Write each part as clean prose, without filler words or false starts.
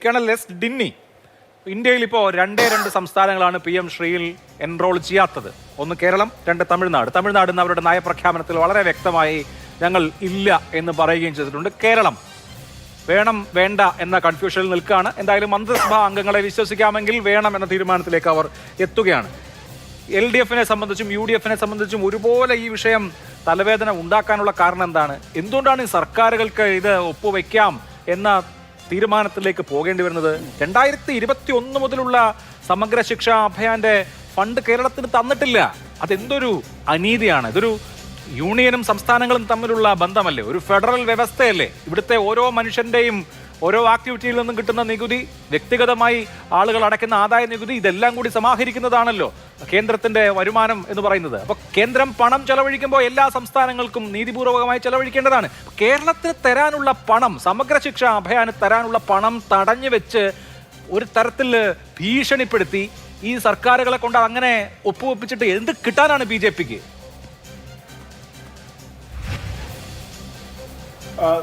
Colonel S ഡിന്നി, ഇന്ത്യയിൽ ഇപ്പോൾ രണ്ടേ സംസ്ഥാനങ്ങളാണ് PM ശ്രീയിൽ എൻറോൾ ചെയ്യാത്തത്. ഒന്ന് കേരളം, രണ്ട് തമിഴ്നാട്. തമിഴ്നാട് ഇന്ന് അവരുടെ നയപ്രഖ്യാപനത്തിൽ വളരെ വ്യക്തമായി ഞങ്ങൾ ഇല്ല എന്ന് പറയുകയും ചെയ്തിട്ടുണ്ട്. കേരളം വേണം വേണ്ട എന്ന കൺഫ്യൂഷനിൽ നിൽക്കുകയാണ്. എന്തായാലും മന്ത്രിസഭാ അംഗങ്ങളെ വിശ്വസിക്കാമെങ്കിൽ വേണം എന്ന തീരുമാനത്തിലേക്ക് അവർ എത്തുകയാണ്. LDFനെ സംബന്ധിച്ചും UDFനെ സംബന്ധിച്ചും ഒരുപോലെ ഈ വിഷയം തലവേദന ഉണ്ടാക്കാനുള്ള കാരണം എന്താണ്? എന്തുകൊണ്ടാണ് ഈ സർക്കാരുകൾക്ക് ഇത് ഒപ്പുവെക്കാം എന്ന തീരുമാനത്തിലേക്ക് പോകേണ്ടി വരുന്നത്? 2021 മുതലുള്ള സമഗ്ര ശിക്ഷാ അഭിയാന്റെ ഫണ്ട് കേരളത്തിന് തന്നിട്ടില്ല. അതെന്തൊരു അനീതിയാണ്! ഇതൊരു യൂണിയനും സംസ്ഥാനങ്ങളും തമ്മിലുള്ള ബന്ധമല്ലേ? ഒരു ഫെഡറൽ വ്യവസ്ഥയല്ലേ? ഇവിടുത്തെ ഓരോ മനുഷ്യന്റെയും ഓരോ ആക്ടിവിറ്റിയിൽ നിന്നും കിട്ടുന്ന നികുതി, വ്യക്തിഗതമായി ആളുകൾ അടയ്ക്കുന്ന ആദായ നികുതി, ഇതെല്ലാം കൂടി സമാഹരിക്കുന്നതാണല്ലോ കേന്ദ്രത്തിന്റെ വരുമാനം എന്ന് പറയുന്നത്. അപ്പൊ കേന്ദ്രം പണം ചെലവഴിക്കുമ്പോൾ എല്ലാ സംസ്ഥാനങ്ങൾക്കും നീതിപൂർവകമായി ചെലവഴിക്കേണ്ടതാണ്. കേരളത്തിന് തരാനുള്ള പണം, സമഗ്ര ശിക്ഷാ അഭിയാന് തരാനുള്ള പണം തടഞ്ഞു വെച്ച് ഒരു തരത്തിൽ ഭീഷണിപ്പെടുത്തി ഈ സർക്കാരുകളെ കൊണ്ട് അങ്ങനെ ഒപ്പുവെപ്പിച്ചിട്ട് എന്ത് കിട്ടാനാണ് BJPക്ക്?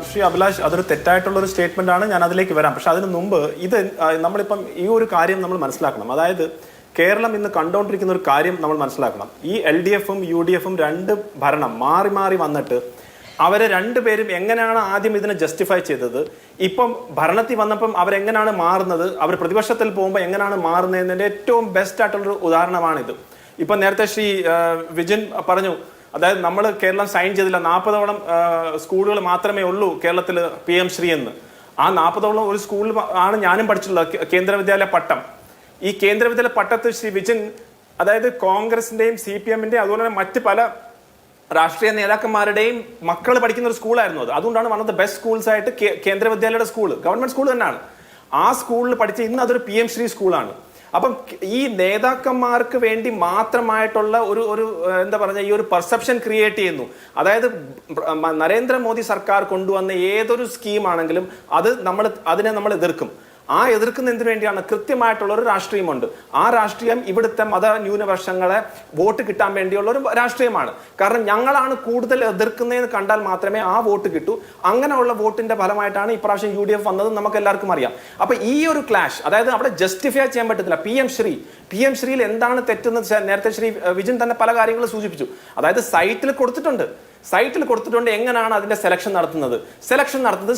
ശ്രീ അഭിലാഷ്, അതൊരു തെറ്റായിട്ടുള്ളൊരു സ്റ്റേറ്റ്മെന്റ് ആണ്. ഞാൻ അതിലേക്ക് വരാം. പക്ഷെ അതിന് മുമ്പ് നമ്മളിപ്പം ഈ ഒരു കാര്യം നമ്മൾ മനസ്സിലാക്കണം. അതായത് കേരളം ഇന്ന് കണ്ടുകൊണ്ടിരിക്കുന്ന ഒരു കാര്യം നമ്മൾ മനസ്സിലാക്കണം. ഈ LDFും UDFും രണ്ട് ഭരണം മാറി മാറി വന്നിട്ട് അവരെ രണ്ടുപേരും എങ്ങനെയാണ് ആദ്യം ഇതിനെ ജസ്റ്റിഫൈ ചെയ്തത്, ഇപ്പം ഭരണത്തിൽ വന്നപ്പം അവരെങ്ങനെയാണ് മാറുന്നത്, അവർ പ്രതിപക്ഷത്തിൽ പോകുമ്പോൾ എങ്ങനെയാണ് മാറുന്നതിന്റെ ഏറ്റവും ബെസ്റ്റ് ആയിട്ടുള്ളൊരു ഉദാഹരണമാണിത്. ഇപ്പം നേരത്തെ ശ്രീ വിജിൻ പറഞ്ഞു, അതായത് നമ്മൾ കേരളം സൈൻ ചെയ്തില്ല, 40ഓളം സ്കൂളുകൾ മാത്രമേ ഉള്ളൂ കേരളത്തിൽ PM ശ്രീ എന്ന്. ആ 40ഓളം ഒരു സ്കൂളിൽ ആണ് ഞാനും പഠിച്ചിട്ടുള്ളത്, കേന്ദ്ര വിദ്യാലയ പട്ടം. ഈ കേന്ദ്ര വിദ്യാലയ പട്ടത്ത് ശ്രീ വിജിൻ, അതായത് കോൺഗ്രസിന്റെയും CPMന്റെയും അതുപോലെ തന്നെ മറ്റ് പല രാഷ്ട്രീയ നേതാക്കന്മാരുടെയും മക്കൾ പഠിക്കുന്ന ഒരു സ്കൂളായിരുന്നു അത്. അതുകൊണ്ടാണ് one of the best schools ആയിട്ട് കേന്ദ്ര വിദ്യാലയയുടെ സ്കൂൾ, ഗവൺമെന്റ് സ്കൂൾ തന്നെയാണ്. ആ സ്കൂളിൽ പഠിച്ച ഇന്ന് അതൊരു PM ശ്രീ സ്കൂളാണ്. അപ്പം ഈ നേതാക്കന്മാർക്ക് വേണ്ടി മാത്രമായിട്ടുള്ള ഒരു എന്താ പറഞ്ഞ ഈ ഒരു പെർസെപ്ഷൻ ക്രിയേറ്റ് ചെയ്യുന്നു. അതായത് നരേന്ദ്രമോദി സർക്കാർ കൊണ്ടുവന്ന ഏതൊരു സ്കീമാണെങ്കിലും അതിനെ നമ്മൾ എതിർക്കും. ആ എതിർക്കുന്ന എന്തിനു വേണ്ടിയാണ്? കൃത്യമായിട്ടുള്ള ഒരു രാഷ്ട്രീയമുണ്ട്. ആ രാഷ്ട്രീയം ഇവിടുത്തെ മത ന്യൂനപക്ഷങ്ങളെ വോട്ട് കിട്ടാൻ വേണ്ടിയുള്ള ഒരു രാഷ്ട്രീയമാണ്. കാരണം ഞങ്ങളാണ് കൂടുതൽ എതിർക്കുന്നതെന്ന് കണ്ടാൽ മാത്രമേ ആ വോട്ട് കിട്ടൂ. അങ്ങനെയുള്ള വോട്ടിന്റെ ഫലമായിട്ടാണ് ഇപ്രാവശ്യം UDF വന്നത്, നമുക്ക് എല്ലാവർക്കും അറിയാം. അപ്പൊ ഈ ഒരു ക്ലാഷ്, അതായത് അവിടെ ജസ്റ്റിഫൈ ചെയ്യാൻ പറ്റത്തില്ല. PM ശ്രീയിൽ എന്താണ് തെറ്റെന്ന് നേരത്തെ ശ്രീ വിജിൻ തന്നെ പല കാര്യങ്ങളും സൂചിപ്പിച്ചു. അതായത് സൈറ്റിൽ കൊടുത്തിട്ടുണ്ട്. എങ്ങനെയാണ് അതിന്റെ സെലക്ഷൻ നടത്തുന്നത്?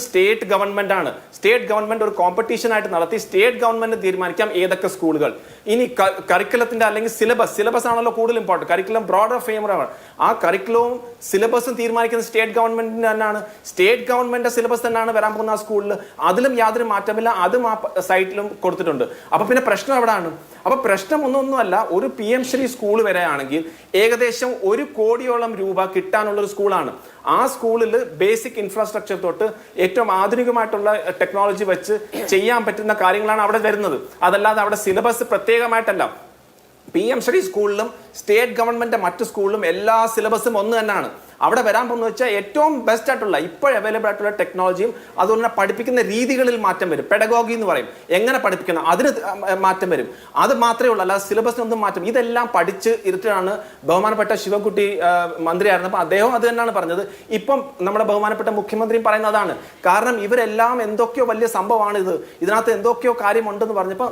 സ്റ്റേറ്റ് ഗവൺമെന്റ് ആണ്. സ്റ്റേറ്റ് ഗവൺമെന്റ് ഒരു കോമ്പറ്റീഷൻ ആയിട്ട് നടത്തി സ്റ്റേറ്റ് ഗവൺമെന്റ് തീരുമാനിക്കാം ഏതൊക്കെ സ്കൂളുകൾ. ഇനി കരിക്കുലത്തിന്റെ അല്ലെങ്കിൽ സിലബസ് ആണല്ലോ കൂടുതൽ ഇമ്പോർട്ടന്റ്. Curriculum broader ഫ്രെയിംവർക്കാണ്. ആ കരിക്കുലവും സിലബസും തീരുമാനിക്കുന്ന സ്റ്റേറ്റ് ഗവൺമെന്റിന് തന്നെയാണ്. സ്റ്റേറ്റ് ഗവൺമെന്റ് സിലബസ് തന്നെയാണ് വരാൻ പോകുന്ന ആ സ്കൂളിൽ. അതിലും യാതൊരു മാറ്റമില്ല. അതും ആ സൈറ്റിലും കൊടുത്തിട്ടുണ്ട്. അപ്പൊ പിന്നെ പ്രശ്നം എവിടെയാണ്? അപ്പൊ പ്രശ്നം ഒന്നുമല്ല. ഒരു PM ശ്രീ സ്കൂൾ വരെയാണെങ്കിൽ ഏകദേശം 1 കോടിയോളം രൂപ കിട്ടാനുള്ള ഒരു സ്കൂളാണ്. ആ സ്കൂളിൽ ബേസിക് ഇൻഫ്രാസ്ട്രക്ചർ തൊട്ട് ഏറ്റവും ആധുനികമായിട്ടുള്ള ടെക്നോളജി വെച്ച് ചെയ്യാൻ പറ്റുന്ന കാര്യങ്ങളാണ് അവിടെ വരുന്നത്. അതല്ലാതെ അവിടെ സിലബസ് പ്രത്യേകമായിട്ടല്ല. PM ശ്രീ സ്കൂളിലും സ്റ്റേറ്റ് ഗവൺമെന്റ് മറ്റു സ്കൂളിലും എല്ലാ സിലബസും ഒന്ന് തന്നെയാണ്. അവിടെ വരാൻ പോകുന്ന വെച്ചാൽ ഏറ്റവും ബെസ്റ്റ് ആയിട്ടുള്ള ഇപ്പോൾ അവൈലബിൾ ആയിട്ടുള്ള ടെക്നോളജിയും അതുപോലെ തന്നെ പഠിപ്പിക്കുന്ന രീതികളിൽ മാറ്റം വരും. പെഡഗോഗി എന്ന് പറയും, എങ്ങനെ പഠിപ്പിക്കണം അതിന് മാറ്റം വരും. അത് മാത്രമേ ഉള്ളൂ, അല്ലാതെ സിലബസിനൊന്നും മാറ്റം. ഇതെല്ലാം പഠിച്ച് ഇരുട്ടാണ് ബഹുമാനപ്പെട്ട ശിവൻകുട്ടി മന്ത്രിയായിരുന്നപ്പോൾ അദ്ദേഹം അത് തന്നെയാണ് പറഞ്ഞത്. ഇപ്പം നമ്മുടെ ബഹുമാനപ്പെട്ട മുഖ്യമന്ത്രിയും പറയുന്നത് അതാണ്. കാരണം ഇവരെല്ലാം എന്തൊക്കെയോ വലിയ സംഭവമാണ് ഇത്, ഇതിനകത്ത് എന്തൊക്കെയോ കാര്യമുണ്ടെന്ന് പറഞ്ഞപ്പോൾ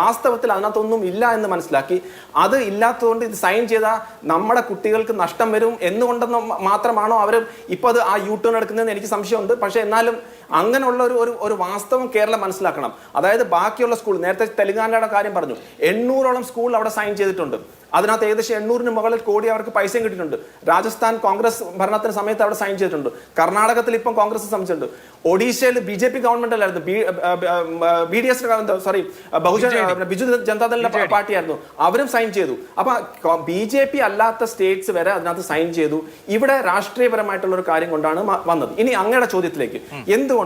വാസ്തവത്തിൽ അതിനകത്തൊന്നും ഇല്ല എന്ന് മനസ്സിലാക്കി. അത് ഇല്ലാത്തതുകൊണ്ട് ഇത് സൈൻ ചെയ്താൽ നമ്മുടെ കുട്ടികൾക്ക് നഷ്ടം വരും എന്നുകൊണ്ടെന്ന് മാത്രമാണോ അവർ ഇപ്പൊ അത് ആ U-ടേൺ എടുക്കുന്നതെന്ന് എനിക്ക് സംശയമുണ്ട്. പക്ഷെ എന്നാലും അങ്ങനെയുള്ള ഒരു വാസ്തവം കേരളം മനസ്സിലാക്കണം. അതായത് ബാക്കിയുള്ള സ്കൂൾ, നേരത്തെ തെലങ്കാനയുടെ കാര്യം പറഞ്ഞു, 800ഓളം സ്കൂൾ അവിടെ സൈൻ ചെയ്തിട്ടുണ്ട്. അതിനകത്ത് ഏകദേശം 800-ന് മുകളിൽ കോടി അവർക്ക് പൈസയും കിട്ടിയിട്ടുണ്ട്. രാജസ്ഥാൻ കോൺഗ്രസ് ഭരണത്തിന് സമയത്ത് അവിടെ സൈൻ ചെയ്തിട്ടുണ്ട്. കർണാടകത്തിൽ ഇപ്പം കോൺഗ്രസ് സംബന്ധിച്ചിട്ടുണ്ട്. ഒഡീഷയിൽ BJP ഗവൺമെന്റ് അല്ലായിരുന്നു, ബിജു ജനതാദൾ പാർട്ടിയായിരുന്നു, അവരും സൈൻ ചെയ്തു. അപ്പൊ BJP അല്ലാത്ത സ്റ്റേറ്റ്സ് വരെ അതിനകത്ത് സൈൻ ചെയ്തു. ഇവിടെ രാഷ്ട്രീയപരമായിട്ടുള്ള ഒരു കാര്യം കൊണ്ടാണ് വന്നത്. ഇനി അങ്ങയുടെ ചോദ്യത്തിലേക്ക്, എന്തുകൊണ്ട്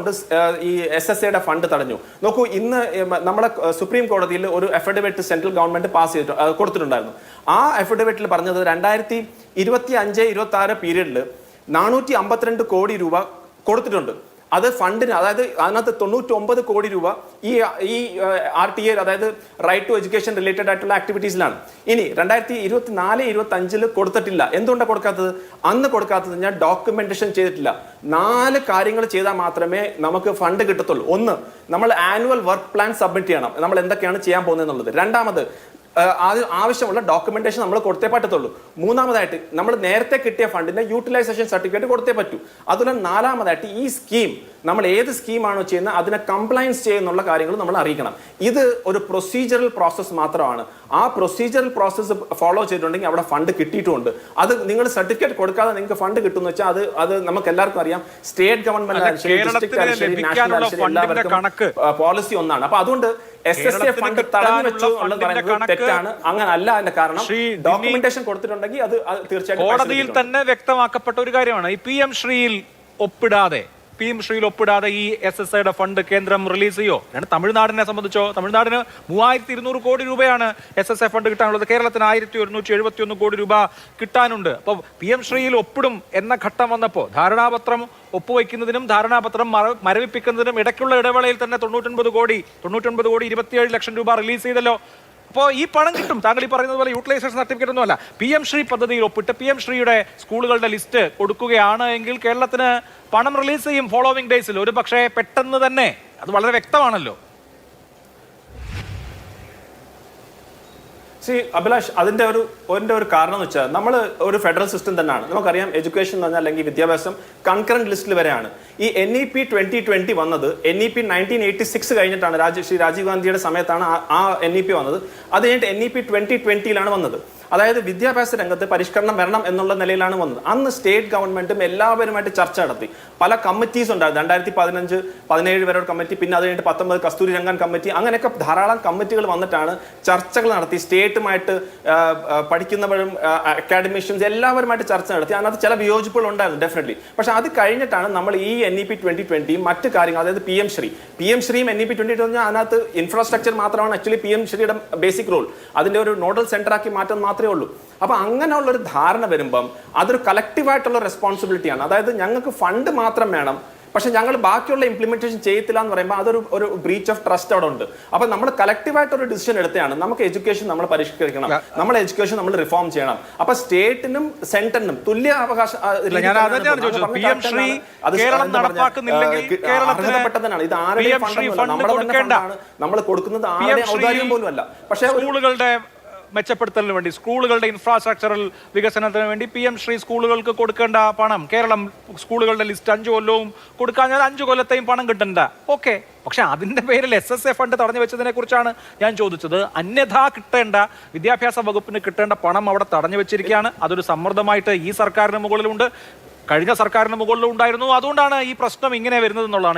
ഈ SSAയുടെ ഫണ്ട് തടഞ്ഞു? നോക്കൂ, ഇന്ന് നമ്മുടെ സുപ്രീം കോടതിയിൽ ഒരു അഫിഡവിറ്റ് സെൻട്രൽ ഗവൺമെന്റ് പാസ് ചെയ്തിട്ട് കൊടുത്തിട്ടുണ്ടായിരുന്നു. ആ അഫിഡവിറ്റിൽ പറഞ്ഞത് 2025-26 പീരീഡിൽ 452 കോടി രൂപ കൊടുത്തിട്ടുണ്ട്. അത് ഫണ്ടിന്, അതായത് അതിനകത്ത് 99 കോടി രൂപ ഈ RTA, അതായത് റൈറ്റ് ടു എഡ്യൂക്കേഷൻ റിലേറ്റഡ് ആയിട്ടുള്ള ആക്ടിവിറ്റീസിലാണ്. ഇനി 2024-25 കൊടുത്തിട്ടില്ല. എന്തുകൊണ്ടാണ് കൊടുക്കാത്തത്? അന്ന് കൊടുക്കാത്തത് ഞാൻ ഡോക്യുമെന്റേഷൻ ചെയ്തിട്ടില്ല. 4 കാര്യങ്ങൾ ചെയ്താൽ മാത്രമേ നമുക്ക് ഫണ്ട് കിട്ടത്തുള്ളൂ. ഒന്ന്, നമ്മൾ ആനുവൽ വർക്ക് പ്ലാൻ സബ്മിറ്റ് ചെയ്യണം, നമ്മൾ എന്തൊക്കെയാണ് ചെയ്യാൻ പോകുന്നത് എന്നുള്ളത്. രണ്ടാമത്, ആവശ്യമുള്ള ഡോക്യുമെന്റേഷൻ നമ്മൾ കൊടുത്തേ പറ്റത്തുള്ളൂ. മൂന്നാമതായിട്ട്, നമ്മൾ നേരത്തെ കിട്ടിയ ഫണ്ടിന്റെ യൂട്ടിലൈസേഷൻ സർട്ടിഫിക്കറ്റ് കൊടുത്തേ പറ്റൂ. അതുപോലെ നാലാമതായിട്ട്, ഈ സ്കീം നമ്മൾ ഏത് സ്കീമാണോ ചെയ്യുന്നത് അതിനെ കംപ്ലയൻസ് ചെയ്യുന്നുള്ള കാര്യങ്ങൾ നമ്മൾ അറിയിക്കണം. ഇത് ഒരു പ്രൊസീജിയറൽ പ്രോസസ്സ് മാത്രമാണ്. ആ പ്രൊസീജിയറൽ പ്രോസസ്സ് ഫോളോ ചെയ്തിട്ടുണ്ടെങ്കിൽ അവിടെ ഫണ്ട് കിട്ടിയിട്ടുമുണ്ട്. അത് നിങ്ങൾ സർട്ടിഫിക്കറ്റ് കൊടുക്കാതെ നിങ്ങൾക്ക് ഫണ്ട് കിട്ടുമെന്ന് വെച്ചാൽ അത് നമുക്ക് എല്ലാവർക്കും അറിയാം. സ്റ്റേറ്റ് ഗവൺമെന്റ് പോളിസി ഒന്നാണ്. അപ്പൊ അതുകൊണ്ട് SSA ഫണ്ട് തടഞ്ഞു വെച്ചു എന്നുള്ളത് പറയുന്നത് തെറ്റാണ്. അങ്ങനെ അല്ല. അതിന്റെ കാരണം ഡോക്യുമെന്റേഷൻ കൊടുത്തിട്ടുണ്ടെങ്കിൽ അത് തീർച്ചയായിട്ടും കോടതിയിൽ തന്നെ വ്യക്തമാക്കപ്പെട്ട ഒരു കാര്യമാണ്. ഈ PM ശ്രീയിൽ ഒപ്പിടാതെ ഈ SSAയുടെ ഫണ്ട് കേന്ദ്രം റിലീസ് ചെയ്യോ? തമിഴ്നാടിനെ സംബന്ധിച്ചോ, തമിഴ്നാടിന് 3200 കോടി രൂപയാണ് SSA ഫണ്ട് കിട്ടാനുള്ളത്. കേരളത്തിന് 1171 കോടി രൂപ കിട്ടാനുണ്ട്. അപ്പോൾ PM ശ്രീയിൽ ഒപ്പിടും എന്ന ഘട്ടം വന്നപ്പോൾ ധാരണാപത്രം ഒപ്പുവയ്ക്കുന്നതിനും ധാരണാപത്രം മരവിപ്പിക്കുന്നതിനും ഇടയ്ക്കുള്ള ഇടവേളയിൽ തന്നെ 99 കോടി 27 ലക്ഷം രൂപ റിലീസ് ചെയ്തല്ലോ. അപ്പോൾ ഈ പണം കിട്ടും. താങ്കൾ ഈ പറയുന്നത് പോലെ യൂട്ടിലൈസേഷൻ സർട്ടിഫിക്കറ്റ് ഒന്നുമല്ല. PM ശ്രീ പദ്ധതിയിൽ ഒപ്പിട്ട് PM ശ്രീയുടെ സ്കൂളുകളുടെ ലിസ്റ്റ് കൊടുക്കുകയാണ് എങ്കിൽ കേരളത്തിന് പണം റിലീസ് ചെയ്യും ഫോളോവിംഗ് ഡേയ്സിൽ. ഒരു പക്ഷേ പെട്ടെന്ന് തന്നെ. അത് വളരെ വ്യക്തമാണല്ലോ. അഭിലാഷ്, അതിന്റെ ഒരു കാരണം എന്ന് വെച്ചാൽ നമ്മൾ ഒരു ഫെഡറൽ സിസ്റ്റം തന്നെയാണ്. നമുക്കറിയാം എഡ്യൂക്കേഷൻ എന്ന് പറഞ്ഞാൽ അല്ലെങ്കിൽ വിദ്യാഭ്യാസം കൺകറന്റ് ലിസ്റ്റിൽ വരെയാണ്. ഈ NEP 2020 വന്നത് NEP 1986 കഴിഞ്ഞിട്ടാണ്. ശ്രീ രാജീവ് ഗാന്ധിയുടെ സമയത്താണ് ആ NEP വന്നത്. അത് കഴിഞ്ഞിട്ട് NEP 2020 വന്നത്. അതായത് വിദ്യാഭ്യാസ രംഗത്ത് പരിഷ്കരണം വരണം എന്നുള്ള നിലയിലാണ് വന്നത്. അന്ന് സ്റ്റേറ്റ് ഗവൺമെന്റും എല്ലാവരുമായിട്ട് ചർച്ച നടത്തി. പല കമ്മിറ്റീസ് ഉണ്ടായിരുന്നു. 2015-17 വരെ ഒരു കമ്മിറ്റി, പിന്നെ അത് കഴിഞ്ഞിട്ട് 19 കസ്തൂരി രംഗൻ കമ്മിറ്റി, അങ്ങനെയൊക്കെ ധാരാളം കമ്മിറ്റികൾ വന്നിട്ടാണ് ചർച്ചകൾ നടത്തി. സ്റ്റേറ്റുമായിട്ട് പഠിക്കുന്നവരും അക്കാഡമിഷ്യൻസ് എല്ലാവരുമായിട്ട് ചർച്ച നടത്തി. അതിനകത്ത് ചില വിയോജിപ്പുകൾ ഉണ്ടായിരുന്നു ഡെഫിനറ്റ്ലി. പക്ഷെ അത് കഴിഞ്ഞിട്ടാണ് നമ്മൾ ഈ NEP 2020 മറ്റ് കാര്യങ്ങൾ, അതായത് PM ശ്രീയും NEP 2020 പറഞ്ഞാൽ അതിനകത്ത് ഇൻഫ്രാസ്ട്രക്ചർ മാത്രമാണ് ആക്ച്വലി PM ശ്രീയുടെ ബേസിക് റോൾ. അതിന്റെ ഒരു നോഡൽ സെന്റർ ആക്കി മാറ്റം മാത്രമേ ഉള്ളൂ. അപ്പൊ അങ്ങനെയുള്ള ഒരു ധാരണ വരുമ്പം അതൊരു കളക്റ്റീവായിട്ടുള്ള റെസ്പോൺസിബിലിറ്റിയാണ്. അതായത് ഞങ്ങൾക്ക് ഫണ്ട് മാത്രം വേണം, പക്ഷെ ഞങ്ങൾ ബാക്കിയുള്ള ഇംപ്ലിമെന്റേഷൻ ചെയ്യത്തില്ല എന്ന് പറയുമ്പോൾ അതൊരു ബ്രീച്ച് ഓഫ് ട്രസ്റ്റ് അവിടെ ഉണ്ട്. അപ്പൊ നമ്മൾ കളക്റ്റീവായിട്ട് ഒരു ഡിസിഷൻ എടുത്തതാണ്. നമുക്ക് എഡ്യൂക്കേഷൻ നമ്മൾ പരിഷ്കരിക്കണം, നമ്മുടെ എഡ്യൂക്കേഷൻ നമ്മൾ റിഫോം ചെയ്യണം. അപ്പൊ സ്റ്റേറ്റിനും സെന്ററിനും തുല്യ അവകാശം അർഹതപ്പെട്ടതാണ്. ഇത് ആരുടെയും ഫണ്ട് നമ്മുടെ തന്നെ ഫണ്ടാണ്. നമ്മൾ കൊടുക്കുന്നത് ആരുടെയും ഔദാര്യം പോലും അല്ല. പക്ഷേ സ്കൂളുകളുടെ മെച്ചപ്പെടുത്തലിന് വേണ്ടി, സ്കൂളുകളുടെ ഇൻഫ്രാസ്ട്രക്ചറൽ വികസനത്തിന് വേണ്ടി PM ശ്രീ സ്കൂളുകൾക്ക് കൊടുക്കേണ്ട പണം, കേരളം സ്കൂളുകളുടെ ലിസ്റ്റ് 5 കൊല്ലവും കൊടുക്കാൻ 5 കൊല്ലത്തെയും പണം കിട്ടണ്ട. ഓക്കെ, പക്ഷെ അതിന്റെ പേരിൽ SSA ഫണ്ട് തടഞ്ഞു വെച്ചതിനെ കുറിച്ചാണ് ഞാൻ ചോദിച്ചത്. അന്യഥാ കിട്ടേണ്ട, വിദ്യാഭ്യാസ വകുപ്പിന് കിട്ടേണ്ട പണം അവിടെ തടഞ്ഞു വെച്ചിരിക്കുകയാണ്. അതൊരു സമ്മർദ്ദമായിട്ട് ഈ സർക്കാരിന് മുകളിലുണ്ട്, കഴിഞ്ഞ സർക്കാരിന് മുകളിലും ഉണ്ടായിരുന്നു. അതുകൊണ്ടാണ് ഈ പ്രശ്നം ഇങ്ങനെ വരുന്നത് എന്നുള്ളതാണ്.